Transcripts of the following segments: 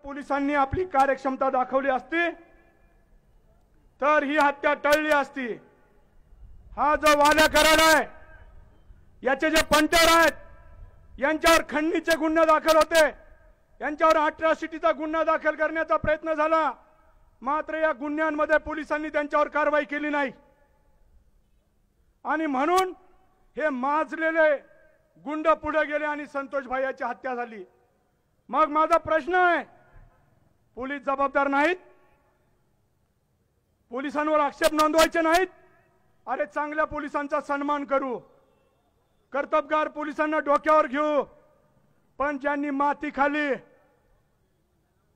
पोलिसांनी आपली कार्यक्षमता दाखवली असती तर ही हत्या टळली असती। हा जो वाल्या कराड आहे, याचे जे पंटर आहेत यांच्यावर खंडणीचे गुन्हे दाखल होते, यांच्यावर अट्रॉसिटीचा गुन्हा दाखल करण्याचा प्रयत्न झाला, मात्र या गुन्ह्यांमध्ये पोलिसांनी त्यांच्यावर कारवाई केली नाही आणि म्हणून हे माजलेले गुंड पुढे गेले आणि संतोष भाईची हत्या झाली। मग माझा प्रश्न आहे, पोलीस जबाबदार नाहीत? पोलिसांवर आक्षेप नोंदवायचे नाहीत? अरे चांगल्या पोलिसांचा सन्मान करू, कर्तबगार पोलिसांना डोक्यावर घेऊ, पण ज्यांनी माती खाली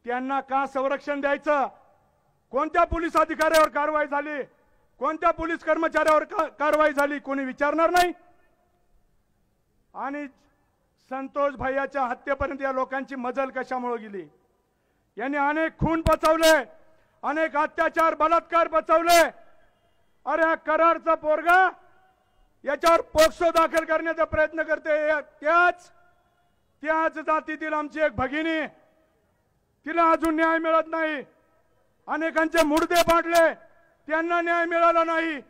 त्यांना का संरक्षण द्यायचं? कोणत्या पोलीस अधिकाऱ्यावर कारवाई झाली, कोणत्या पोलीस कर्मचाऱ्यावर कारवाई झाली, कोणी विचारणार नाही? आणि संतोष भैयाच्या हत्येपर्यंत या लोकांची मजल कशामुळे गेली? यांनी अनेक खून पचवले, अनेक अत्याचार बलात्कार पचवले। अरे हा कराडचा पोरगा, याच्यावर पोक्सो दाखल करण्याचा प्रयत्न करते, त्याच जातीतील आमची एक भगिनी, तिला अजून न्याय मिळत नाही। अनेकांचे मुर्दे पाडले, त्यांना न्याय मिळाला नाही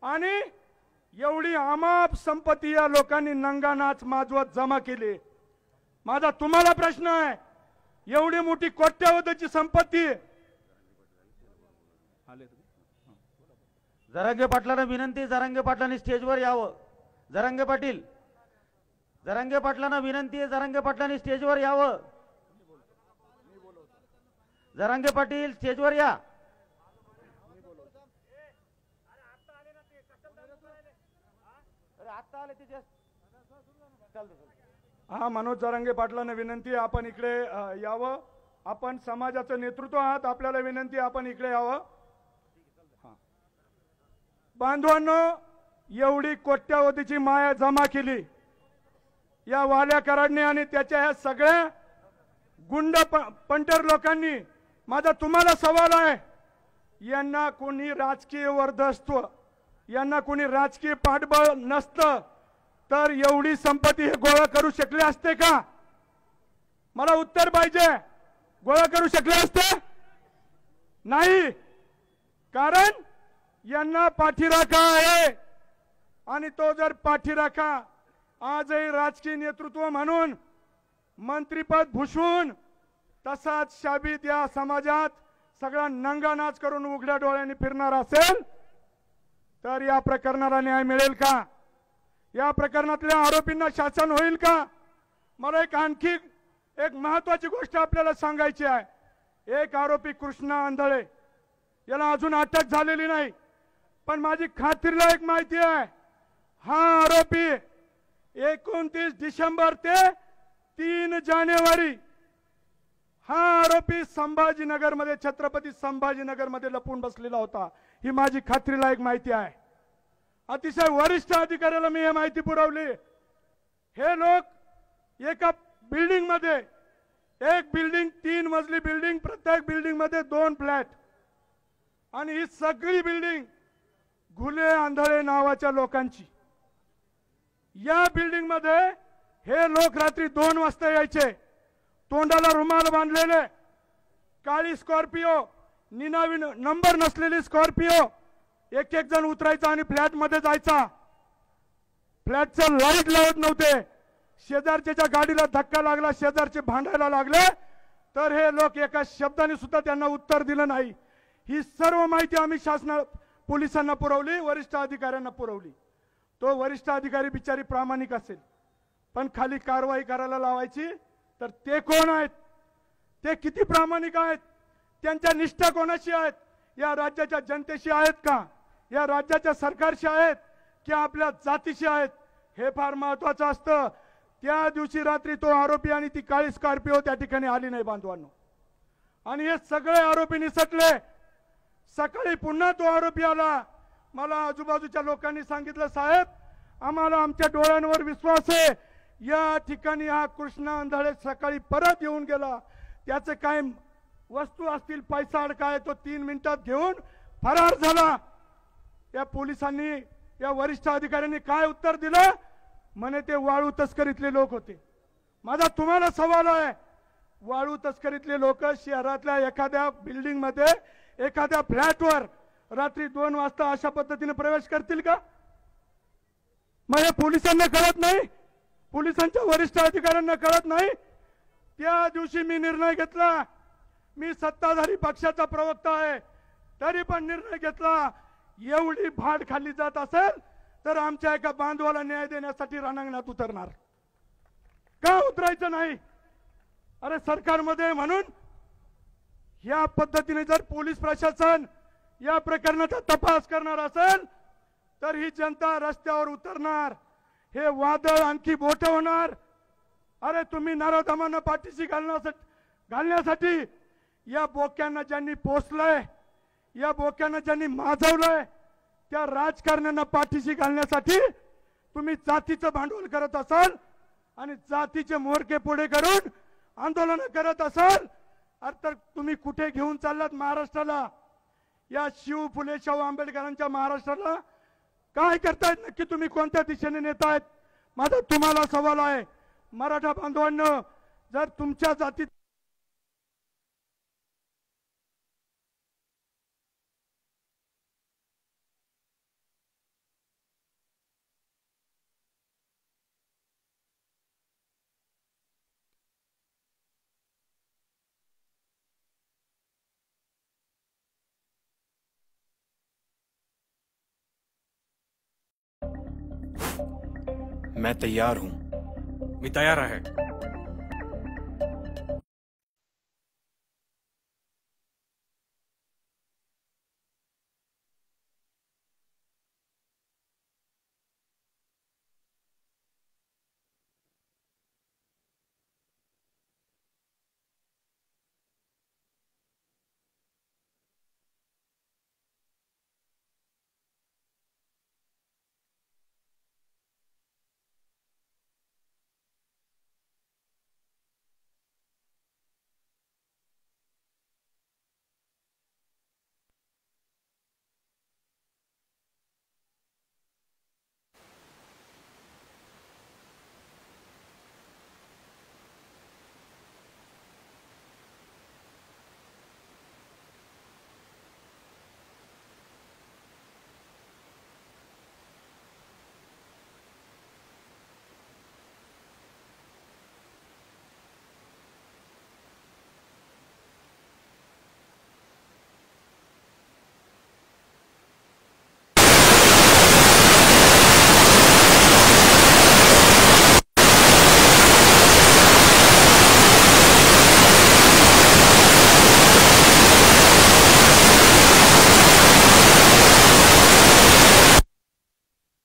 आणि एवढी अमाप संपत्ती या लोकांनी नंगा नाच माजवत जमा केली। माझा तुम्हाला प्रश्न आहे, एवढी मोठी कोट्यावधीची संपत्ती, जरांगे पाटलांना विनंती, जरांगे पाटलांनी स्टेजवर यावं। जरांगे पाटील, जरांगे पाटलांना विनंती आहे, जरांगे पाटलांनी स्टेजवर यावं। जरांगे पाटील स्टेजवर या। हा मनोज जरांगे पाटलांना विनंती, आपण इकडे यावं। आपण समाजाचं नेतृत्व आहात, आपल्याला विनंती, आपण इकडे यावं। बांधवांनो, एवढी कोट्यावधीची माया जमा केली या वाल्या कराडने आणि त्याच्या ह्या सगळ्या गुंड पंटर लोकांनी। माझा तुम्हाला सवाल आहे, यांना कोणी राजकीय वर्चस्व, यांना कोणी राजकीय पाठबळ नसतं तर एवढी संपत्ती हे गोळा करू शकले असते का? मला उत्तर पाहिजे। गोळा करू शकले असते? नाही, कारण यांना पाठीराखा आहे आणि तो जर पाठीराखा आजही राजकीय नेतृत्व म्हणून मंत्रीपद भूषवून तसाच शाबीत या समाजात सगळा नंगा नाच करून उघड्या डोळ्यांनी फिरणार असेल तर या प्रकरणाला न्याय मिळेल का? या प्रकरणातल्या आरोपींना शासन होईल का? मला आणखी एक महत्त्वाची गोष्ट आपल्याला सांगायची आहे। एक आरोपी कृष्णा आंधळे, याला अजून अटक झालेली नाही, पण माझी खात्रीला एक माहिती आहे, हा आरोपी 29 डिसेंबर ते 3 जानेवारी हा आरोपी संभाजीनगर मध्ये, छत्रपती संभाजीनगर मध्ये लपून बसलेला होता। ही माझी खात्रीला एक माहिती आहे। अतिशय वरिष्ठ अधिकाऱ्याला मी ही माहिती पुरवली। हे लोक एका बिल्डिंग मध्ये, एक बिल्डिंग 3 मजली बिल्डिंग, प्रत्येक बिल्डिंग मध्ये 2 फ्लॅट आणि ही सगळी बिल्डिंग घुले आंधळे नावाच्या लोकांची। या बिल्डिंग मध्ये हे लोक रात्री 2 वाजता यायचे, तोंडाला रुमाल बांधलेले, काळी स्कॉर्पिओ, निनावी नंबर नसलेली स्कॉर्पिओ, एक एक जण उतरायचा आणि फ्लॅट मध्ये जायचा। फ्लॅटचं लाईट लावत नव्हते, शेजारच्या गाडीला धक्का लागला, शेजारचे भांडायला लागले तर हे लोक एका शब्दाने सुद्धा त्यांना उत्तर दिलं नाही। ही सर्व माहिती आम्ही पोलिसांना पुरवली, वरिष्ठ अधिकाऱ्यांना पुरवली। तो वरिष्ठ अधिकारी बिचारी प्रामाणिक असेल, पण खाली कारवाई करायला लावायची तर ते कोण आहेत? ते किती प्रामाणिक आहेत? त्यांच्या निष्ठा कोणाशी आहेत? या राज्याच्या जनतेशी आहेत का? या राज्याच्या सरकारशी आहेत की आपल्या जातीशी आहेत? हे फार महत्त्वाचं असतं। त्या दिवशी रात्री तो आरोपी आणि ती काळी स्कॉर्पिओ त्या ठिकाणी आली नाही बांधवांनो, आणि हे सगळे आरोपी निसटले। सकाळी पुन्हा तो आरोपी आला। मला आजूबाजूच्या लोकांनी सांगितलं, साहेब आम्हाला आमच्या डोळ्यांवर विश्वास आहे, या ठिकाणी हा कृष्णा आंधळे सकाळी परत येऊन गेला, त्याचे काय वस्तू असतील, पैसा अडकाय, तो 3 मिनिटात घेऊन फरार झाला। या पोलिसांनी, या वरिष्ठ अधिकाऱ्यांनी काय उत्तर दिलं? म्हणे ते वाळू तस्करीतले लोक होते। माझा तुम्हाला सवाल आहे, वाळू तस्करीतले लोक शहरातल्या एखाद्या बिल्डिंग मध्ये एखाद्या फ्लॅटवर रात्री 2 वाजता अशा पद्धतीने प्रवेश करतील का? मग हे पोलिसांना कळत नाही? पोलिसांच्या वरिष्ठ अधिकाऱ्यांना कळत नाही? त्या दिवशी मी निर्णय घेतला, मी सत्ताधारी पक्षाचा प्रवक्ता आहे, तरी पण निर्णय घेतला, एवढी भाड खाल्ली जात असेल तर आमच्या एका बांधवाला न्याय देण्यासाठी रणांगणात उतरणार. का उतरायचं नाही? अरे सरकारमध्ये म्हणून या पद्धतीने जर पोलीस प्रशासन या प्रकरणाचा तपास करणार असेल तर ही जनता रस्त्यावर उतरणार. हे वादळ आणखी मोठं होणार. अरे तुम्ही नराधमांना पाठीशी घालण्यासाठी या बोक्यांना ज्यांनी पोसलंय, या बोक्यांना ज्यांनी माजवलंय, त्या राजकारण्यांना पाठीशी घालण्यासाठी तुम्ही जातीचं भांडवल करत असाल आणि जातीचे मोहरके पुढे करून आंदोलन करत असाल तर तुम्ही कुठे घेऊन चाललात महाराष्ट्राला? या शिव फुले शाहू आंबेडकरांच्या महाराष्ट्राला काय करतायत? नक्की तुम्ही कोणत्या दिशेने नेतायत? माझा तुम्हाला सवाल आहे, मराठा बांधवांनो, जर तुमच्या जातीत मैं तैयार हूं. मी तयार आहे.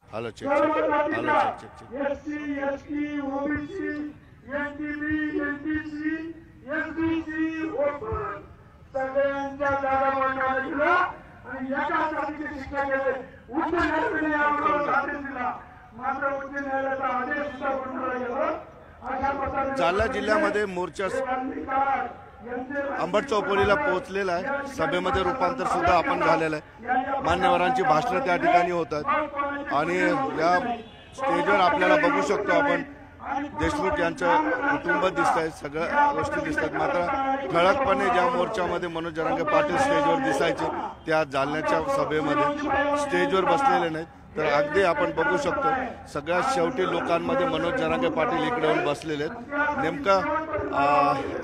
Hello check SC ST OBC NTB NTC SBC open सगळ्यांच्या जागा वाटण्यात दिला आणि एका जातीचे शिक्षा केले. उच्च न्यायालयाने यावर आदेश दिला, मात्र उच्च न्यायालयाचा आदेश सुद्धा गुंडाळला गेला. अशा प्रकारे जालना जिल्ह्यामध्ये मोर्चा अंबट चौफुलीला पोहोचलेला आहे. सभेमध्ये रूपांतर सुद्धा आपण झालेलं आहे. मान्यवरांची भाषणं त्या ठिकाणी होतात आणि या स्टेजवर आपल्याला बघू शकतो आपण देशमुख यांचं कुटुंब दिसत आहे, सगळ्या गोष्टी दिसतात. मात्र ठळकपणे ज्या मोर्चामध्ये मनोज जरांगे पाटील स्टेजवर दिसायचे त्या जालन्याच्या सभेमध्ये स्टेजवर बसलेले नाहीत. तर अगदी आपण बघू शकतो सगळ्यात शेवटी लोकांमध्ये मनोज जरांगे पाटील इकडे येऊन बसलेले आहेत. नेमकं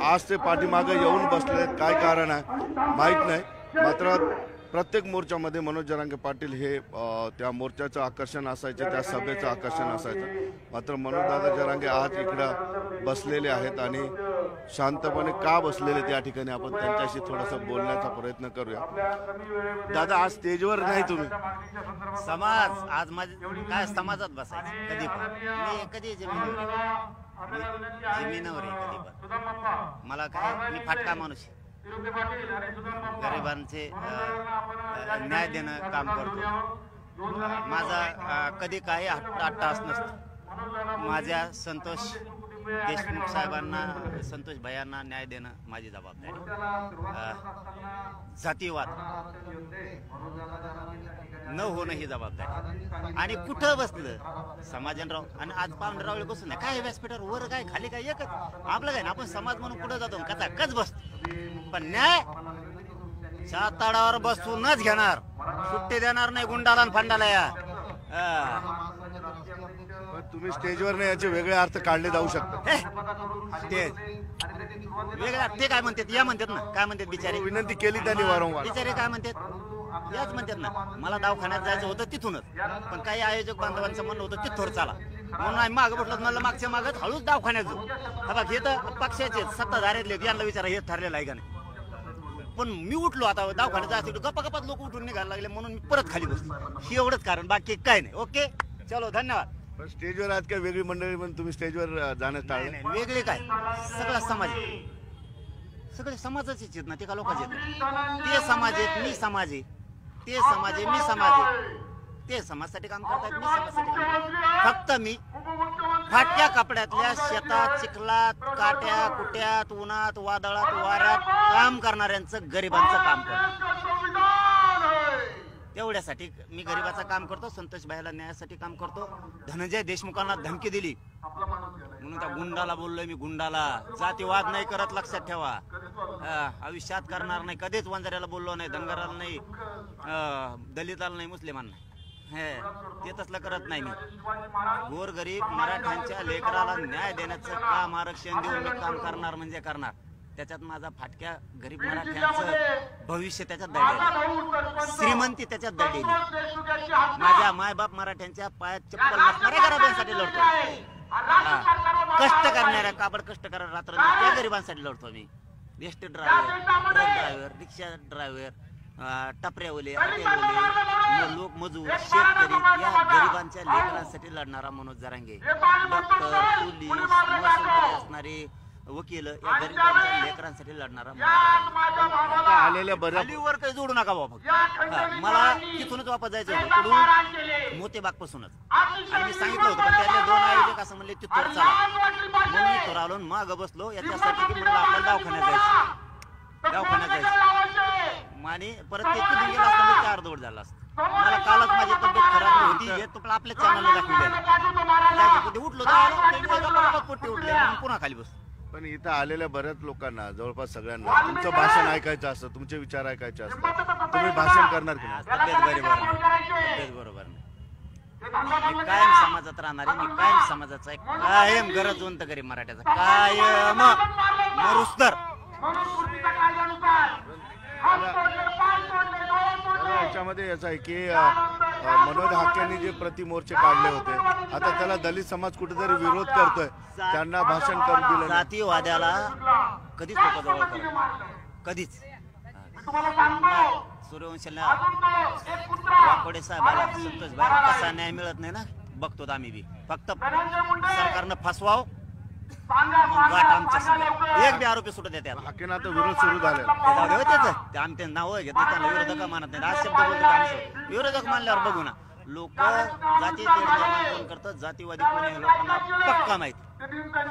आज ते पाठीमागे येऊन बसले आहेत, काय कारण आहे माहीत नाही. मात्र प्रत्येक मोर्चामध्ये मनोज जरांगे पाटील हे त्या मोर्चाचं आकर्षण असायचे, त्या सभेचं आकर्षण असायचं. मात्र मनोजदादा जरांगे आज इकडं बसलेले आहेत आणि शांतपणे का बसलेले त्या ठिकाणी आपण त्यांच्याशी थोडंसं बोलण्याचा प्रयत्न करूया. दादा, आज स्टेजवर नाही तुम्ही? समाज आज माझे काय समाजात बसायचं कधी पण मी कधी जमिनीवर आहे कधी पण. मला काय मी फाटका माणूस गरिबांचे न्याय देणं काम करतो. माझा कधी काही अट्टास नसतो. माझ्या संतोष देशमुख साहेबांना संतोष भैयांना न्याय देणं माझी जबाबदारी. जातीवाद न होणं ही जबाबदारी. आणि कुठं बसलं समाजनराव आणि आज पांढरावळे बसून नाही काय व्यासपीठावर वर काय खाली काय एकच आपलं काय ना आपण समाज म्हणून कुठं जातो कसा कच बसतो पण न्याय तळावर बसूनच घेणार सुट्टी देणार नाही गुंडाला आणि फंडाला या. पण तुम्ही स्टेजवर नाही याचे वेगळे अर्थ काढले जाऊ शकतात. स्टेज वेगळा ते काय म्हणतात या म्हणतात ना काय म्हणतात बिचारे विनंती केली त्यांनी वारंवार. बिचारे काय म्हणतात याच म्हणतात ना मला दवाखान्यात जायचं होतं तिथूनच पण काही आयोजक बांधवांचं म्हणणं होतं तिथोर चला म्हणून आम्ही मागं बसलो मला मागच्या मागत हळूच दवाखान्यात जाऊ. हा बघ हे तर पक्षाचे सत्ताधाऱ्यातले यांना विचारा हे ठरलेलं आहे का नाही. पण मी उठलो आता दवाखान्यात जायचं गप्पा गप्पात लोक उठून निघायला लागले म्हणून मी परत खाली बसलो. हे एवढंच कारण बाकी काय नाही. ओके चलो धन्यवाद. पण स्टेजवर आज काय वेगळी मंडळी म्हणून तुम्ही स्टेजवर जाण्यास टाळलं. नाही वेगळे काय सगळा समाज सगळे समाजाचे आहेत ना ते का लोकांचे आहेत. ते समाज आहेत मी समाज आहे ते समाज आहे मी समाज आहे ते समाजासाठी काम करतात मी समाजासाठी काम करतो. फक्त मी फाटक्या कपड्यातल्या शेतात चिखलात काट्या कुट्यात उन्हात वादळात वाऱ्यात काम करणाऱ्यांचं गरिबांचं काम करतो. तेवढ्यासाठी मी गरिबाचं काम करतो. संतोष भाईला न्यायासाठी काम करतो. धनंजय देशमुखांना धमकी दिली म्हणून त्या गुंडाला बोललोय मी गुंडाला जातीवाद नाही करत लक्षात ठेवा. आयुष्यात करणार नाही कधीच वंजाऱ्याला बोललो नाही धनगराला नाही दलिताला नाही मुस्लिमांना नाही ते तसलं करत नाही मी. गोरगरीब मराठ्यांच्या लेकराला न्याय देण्याचं काम आरक्षण देऊन मी काम करणार म्हणजे करणार. त्याच्यात माझा फाटक्या गरीब मराठ्यांचं भविष्य त्याच्यात दडलेलं श्रीमंती त्याच्यात दडलेली. माझ्या मायबाप मराठ्यांच्या पायात चप्पल नसणाऱ्या गरिबांसाठी लढतो. कष्ट करणाऱ्या काबड कष्ट करणाऱ्या रात्र त्या गरिबांसाठी लढतो मी. एसटी ड्रायव्हर ट्रक ड्रायव्हर रिक्षा ड्रायव्हर टपऱ्यावले हॉटेलवाले लोक मजूर शेतकरी या गरिबांच्या लेकरांसाठी लढणारा मनोज जरांगे. डॉक्टर पोलीस महसूलमध्ये असणारे वकील या गरिबांच्या लेकरांसाठी लढणारा आलेल्या बऱ्याच वर काही जोडू नका बाबा. मला तिथूनच वापस जायचं होतं पुढून मोतेबाग पासूनच आणि मी सांगितलं होतं पण त्यातले दोन आयोजक असं म्हणले तिथवर चला म्हणून मी थोर आलो मागं बसलो याच्यासाठी की म्हणलं आपल्याला दवाखान्यात जायचं आणि परत ते कुठून गेला असता ते अर्धवट झाला असतं. मला कालच माझी तब्येत खराब होती हे तुम्हाला आपल्या चॅनलला दाखवलेलं उठलो पोट्टे उठले पुन्हा खाली बसलो. पण इथं आलेल्या बऱ्याच लोकांना जवळपास सगळ्यांना तुमचं भाषण ऐकायचं असतं तुमचे विचार ऐकायचे असतात. तुम्ही भाषण करणार की नाही. तब्येत बरोबर नाही. मी कायम समाजात राहणार आहे. मी कायम समाजाचा कायम गरजवंत गरीब मराठ्याचा कायम मरुस्तर. याच्यामध्ये असं आहे की मनोज हाकेंनी जे प्रतिमोर्चे काढले होते आता त्याला दलित समाज कुठेतरी विरोध करतोय त्यांना भाषण करू दिलं नाही. जातीवाद्याला कधीच लोक जवळ करत कधीच. सूर्यवंशीला वाकोडे साहेबाला संतोष भाई कसा न्याय मिळत नाही ना बघतो आम्ही बी. फक्त सरकारनं फसवाव गाठ आमच्या एक बी आरोपी सुटत येते. हाकेंना आता विरोध सुरू झाले होतेच आमचे नाव घेतले त्यांना विरोधक मानत नाही. आज शब्द बोलतो विरोधक मानल्यावर बघू ना लोक जाती कोण करतात जातीवादी कोण आहे लोकांना पक्का माहिती.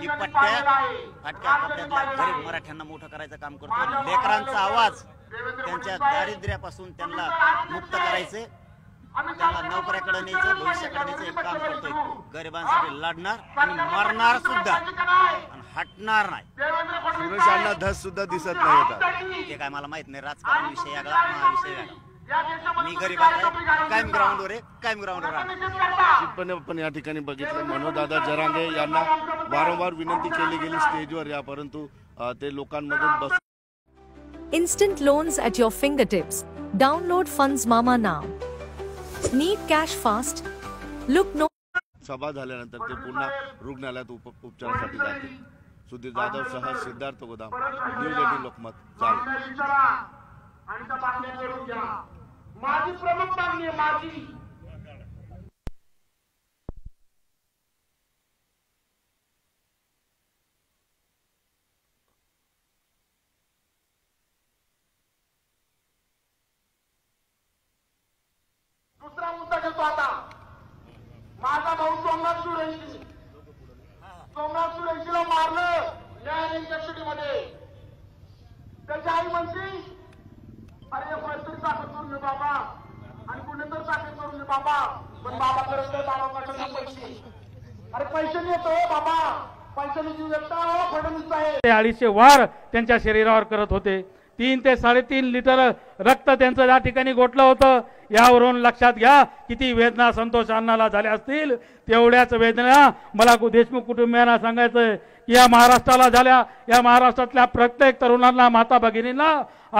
ही फाटक्या कपड्यातल्या गरीब मराठ्यांना मोठं करायचं काम करतो. लेकरांचा आवाज त्यांच्या दारिद्र्यापासून त्यांना मुक्त करायचे त्यांना नोकऱ्याकडे न्यायचं भविष्याकडे न्यायचं एक काम करतोय. गरिबांसाठी लढणार आणि मरणार सुद्धा आणि हटणार नाही. सुरेशांना धस सुद्धा दिसत नाही होता. ते काय मला माहित नाही. राजकारण विषय वेगळा महाविषय वेगळा. मी गरीब आहे कायम ग्राउंडवर आहे कायम ग्राउंडवर आहे. पण या ठिकाणी बघितलं मनोजदादा जरांगे यांना वारंवार विनंती केली गेली स्टेजवर या परंतु ते लोकांमधून बस. Instant loans at your fingertips. Download Funds Mama now. Need cash fast? Look no. सभा झाल्यानंतर ते पुन्हा रुग्णालयात उपचारासाठी जातील. सुधीर जाधव सह सिद्धार्थ गोदाम न्यूज 18 लोकमत चालू. माझी प्रमुख मागणी आहे माझी दुसरा मुद्दा घेतो आता. माझा भाऊ सोमनाथ सुरेशी फायरिंग कस्टडीमध्ये. त्याची आई म्हणते अरे कोणतरी साखर करून दे बाबा आणि कुणीतरी साखर करून दे बाबा. पण बाबा करत नाही. बाबा कशाला पैसे? अरे पैसे देतो बाबा, पैशाने जीव देता हो फडणवीस साहेब. ते 250 वार त्यांच्या शरीरावर करत होते. 3 ते 3.5 लिटर रक्त त्यांचं या ठिकाणी गोठलं होतं. यावरून लक्षात घ्या किती वेदना संतोष अण्णाला झाल्या असतील. तेवढ्याच वेदना मला देशमुख कुटुंबियांना सांगायचंय की या महाराष्ट्राला झाल्या. या महाराष्ट्रातल्या प्रत्येक तरुणांना, माता भगिनींना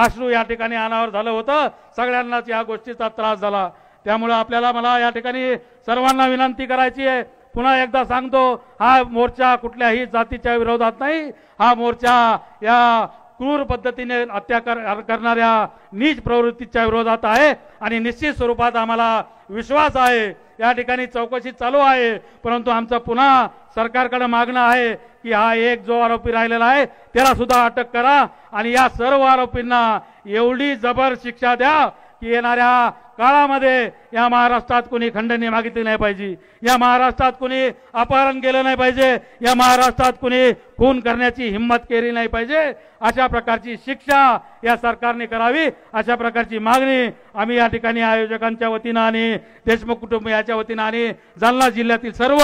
अश्रू या ठिकाणी अनावर झालं होतं. सगळ्यांनाच या गोष्टीचा त्रास झाला. त्यामुळे मला या ठिकाणी सर्वांना विनंती करायची आहे. पुन्हा एकदा सांगतो, हा मोर्चा कुठल्याही जातीच्या विरोधात नाही. हा मोर्चा या क्रूर पद्धतीने हत्या करणाऱ्या नीच प्रवृत्तीच्या विरोधात आहे. आणि निश्चित स्वरूपात आम्हाला विश्वास आहे या ठिकाणी चौकशी चालू आहे. परंतु आमचं पुन्हा सरकारकडे मागणं आहे की हा एक जो आरोपी राहिलेला आहे त्याला सुद्धा अटक करा आणि या सर्व आरोपींना एवढी जबर शिक्षा द्या की येणाऱ्या काळामध्ये या महाराष्ट्रात कोणी खंडणी मागितली नाही पाहिजे. या महाराष्ट्रात कोणी अपहरण केलं नाही पाहिजे. या महाराष्ट्रात कोणी खून करण्याची हिंमत केली नाही पाहिजे. अशा प्रकारची शिक्षा या सरकारने करावी. अशा प्रकारची मागणी आम्ही या ठिकाणी आयोजकांच्या वतीनं आणि देशमुख कुटुंबियाच्या वतीनं आणि जालना जिल्ह्यातील सर्व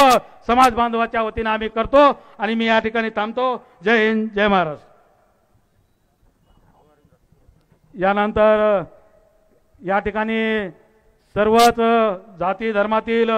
समाज बांधवाच्या वतीनं आम्ही करतो. आणि मी या ठिकाणी थांबतो. जय हिंद, जय महाराष्ट्र. यानंतर या ठिकाणी सर्वच जाती धर्मातील